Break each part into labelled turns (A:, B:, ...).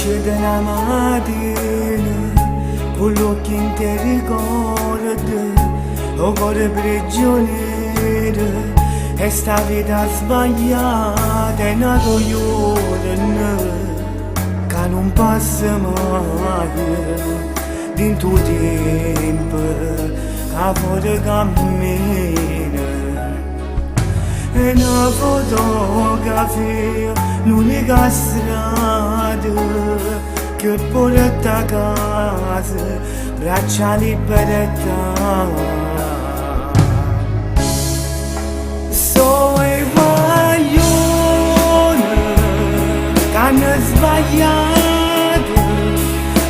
A: Esce da una mattina con l'occhio in te ricorda o cuore prigioniero e sta vita sbagliata è nato giorno che non passa mai dentro tempo a fuori cammina e una fotografia l'unica strada che porta a casa braccia libertà so e guaglione che hanno sbagliato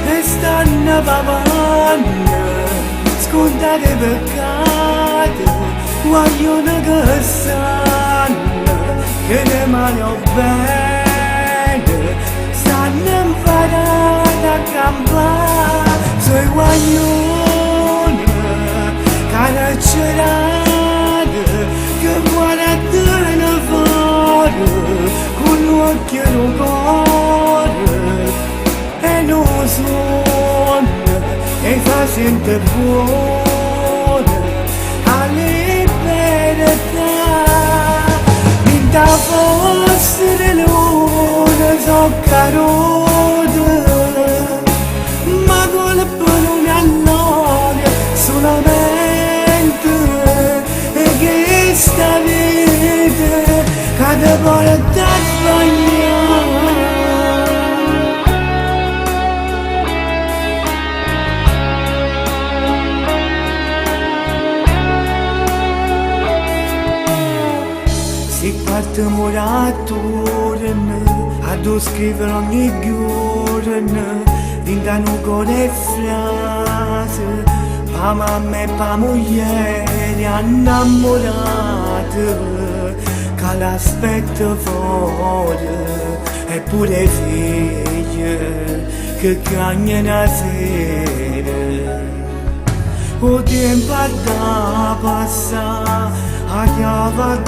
A: e stanno pavando scontare peccati guaglione che sanno che ne mano bene stanno imparando a campare sui guaglioni carcerati che guardano fuori con l'occhio e il cuore e non suona e fa sentire buona a libertà da fosse luna so carote ma con le parole all'aria solamente e che sta vita che te porta a sbagliare si parte moratore a do scrivere ogni giorno dintano con le frasi pa mamma e pa moglie innamorate che l'aspetto fuori eppure figlie che cagnano a sera o tempo da passare a chiavare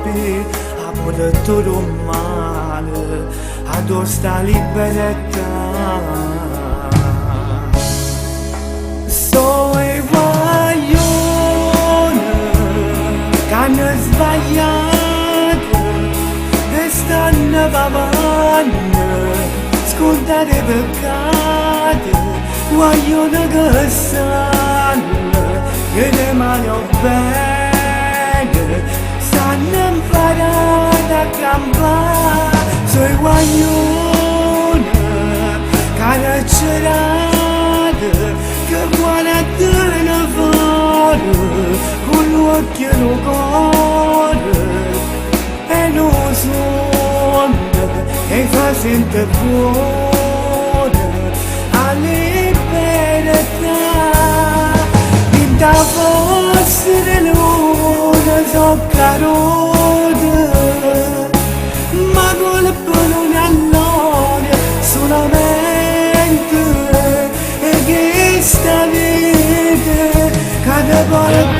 A: per a portare male ad sta libertà so e guaglione che hanno sbagliato e stanno pavando scontare peccati guaglione che sanno che ne mano bene stanno imparando a campare sui guaglioni carcerati che guardano fuori con l'occhio e il cuore e non suona e fa sentire buona a libertà da fosse luna so carote ma con le parole all'aria solamente e che sta vita che te porta